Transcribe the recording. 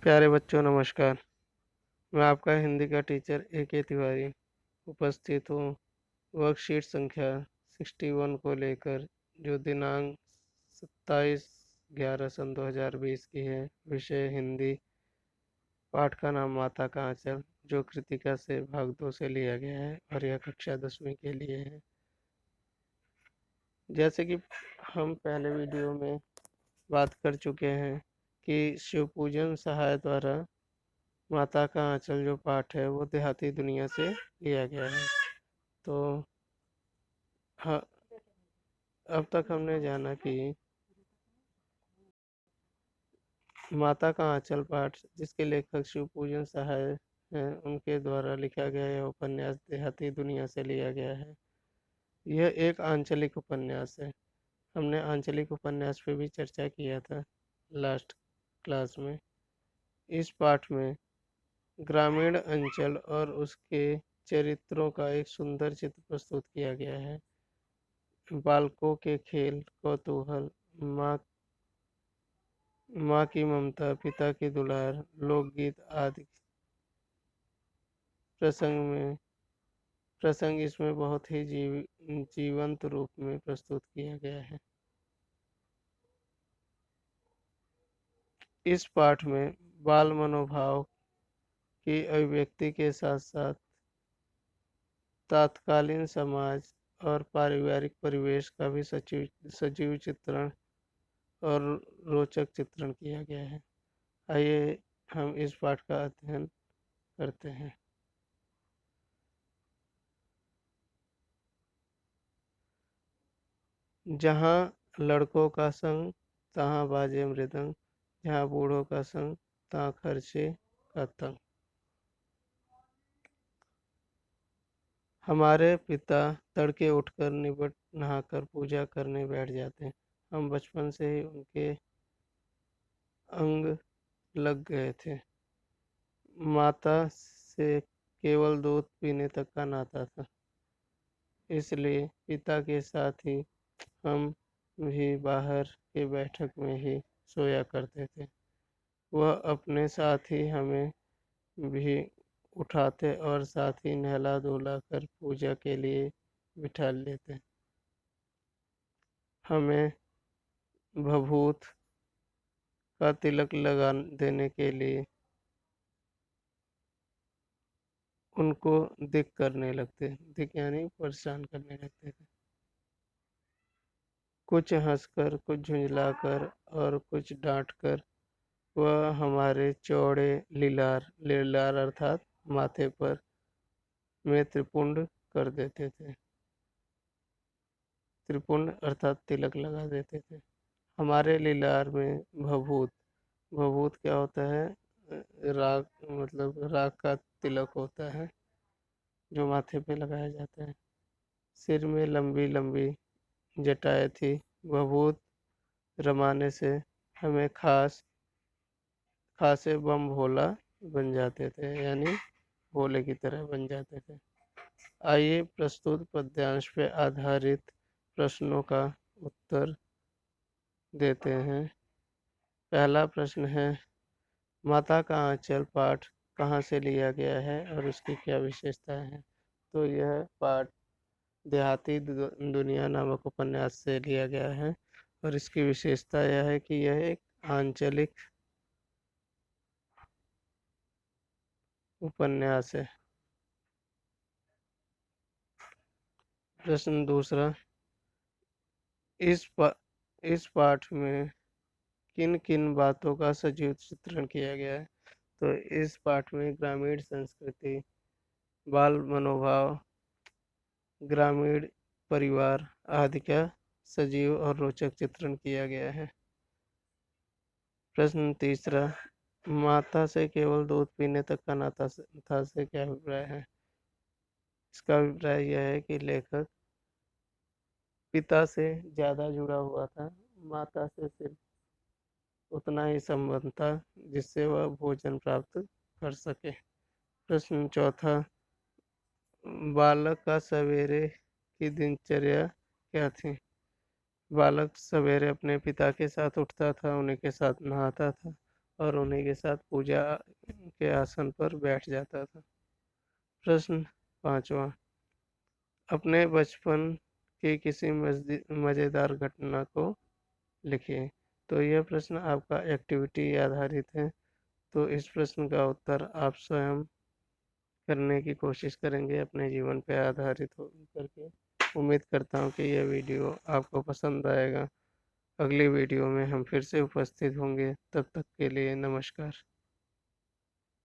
प्यारे बच्चों नमस्कार। मैं आपका हिंदी का टीचर ए.के. तिवारी उपस्थित हूँ वर्कशीट संख्या 61 को लेकर, जो दिनांक 27/11 सन 2020 की है। विषय हिंदी। पाठ का नाम माता का आंचल, जो कृतिका से भाग 2 से लिया गया है और यह कक्षा 10वीं के लिए है। जैसे कि हम पहले वीडियो में बात कर चुके हैं कि शिव पूजन सहाय द्वारा माता का आंचल जो पाठ है वो देहाती दुनिया से लिया गया है। तो हाँ, अब तक हमने जाना कि माता का आंचल पाठ, जिसके लेखक शिव पूजन सहाय हैं, उनके द्वारा लिखा गया यह उपन्यास देहाती दुनिया से लिया गया है। यह एक आंचलिक उपन्यास है। हमने आंचलिक उपन्यास पे भी चर्चा किया था लास्ट क्लास में। इस पाठ में ग्रामीण अंचल और उसके चरित्रों का एक सुंदर चित्र प्रस्तुत किया गया है। बालकों के खेल, कौतूहल, माँ माँ की ममता, पिता की दुलार, लोकगीत आदि प्रसंग इसमें बहुत ही जीवंत रूप में प्रस्तुत किया गया है। इस पाठ में बाल मनोभाव की अभिव्यक्ति के साथ साथ तत्कालीन समाज और पारिवारिक परिवेश का भी सजीव चित्रण और रोचक चित्रण किया गया है। आइए हम इस पाठ का अध्ययन करते हैं। जहाँ लड़कों का संग तहाँ बाजे मृदंग, जहाँ बूढ़ों का संग तहाँ खर्चे का तंग। हमारे पिता तड़के उठकर निबट नहाकर पूजा करने बैठ जाते हैं। हम बचपन से ही उनके अंग लग गए थे। माता से केवल दूध पीने तक का नाता था, इसलिए पिता के साथ ही हम भी बाहर के बैठक में ही सोया करते थे। वह अपने साथ ही हमें भी उठाते और साथ ही नहला धुला कर पूजा के लिए बिठा लेते। हमें भभूत का तिलक लगा देने के लिए उनको दिक करने लगते। दिक यानी परेशान करने लगते थे। कुछ हंसकर, कुछ झुंझलाकर और कुछ डांटकर वह हमारे चौड़े लीलार अर्थात माथे पर में त्रिपुंड कर देते थे। त्रिपुंड अर्थात तिलक लगा देते थे। हमारे लीलार में भभूत, भभूत क्या होता है? राग, मतलब राग का तिलक होता है जो माथे पे लगाया जाता है। सिर में लंबी लंबी जटाएं थी। भभूत रमाने से हमें खासे बम भोला बन जाते थे, यानी भोले की तरह बन जाते थे। आइए प्रस्तुत पद्यांश पे आधारित प्रश्नों का उत्तर देते हैं। पहला प्रश्न है, माता का आंचल पाठ कहाँ से लिया गया है और उसकी क्या विशेषताएं हैं? तो यह पाठ देहाती दुनिया नामक उपन्यास से लिया गया है और इसकी विशेषता यह है कि यह एक आंचलिक उपन्यास है। प्रश्न दूसरा, इस पा, इस पाठ में किन किन बातों का सजीव चित्रण किया गया है? तो इस पाठ में ग्रामीण संस्कृति, बाल मनोभाव, ग्रामीण परिवार आदि का सजीव और रोचक चित्रण किया गया है। प्रश्न तीसरा, माता से केवल दूध पीने तक का नाता था से क्या अभिप्राय है? इसका अभिप्राय यह है कि लेखक पिता से ज्यादा जुड़ा हुआ था, माता से सिर्फ उतना ही संबंध था जिससे वह भोजन प्राप्त कर सके। प्रश्न चौथा, बालक का सवेरे की दिनचर्या क्या थी? बालक सवेरे अपने पिता के साथ उठता था, उन्हीं के साथ नहाता था और उन्हीं के साथ पूजा के आसन पर बैठ जाता था। प्रश्न 5वां, अपने बचपन की किसी मज़ेदार घटना को लिखिए। तो यह प्रश्न आपका एक्टिविटी आधारित है, तो इस प्रश्न का उत्तर आप स्वयं करने की कोशिश करेंगे अपने जीवन पे आधारित हो करके। उम्मीद करता हूँ कि यह वीडियो आपको पसंद आएगा। अगली वीडियो में हम फिर से उपस्थित होंगे, तब तक के लिए नमस्कार।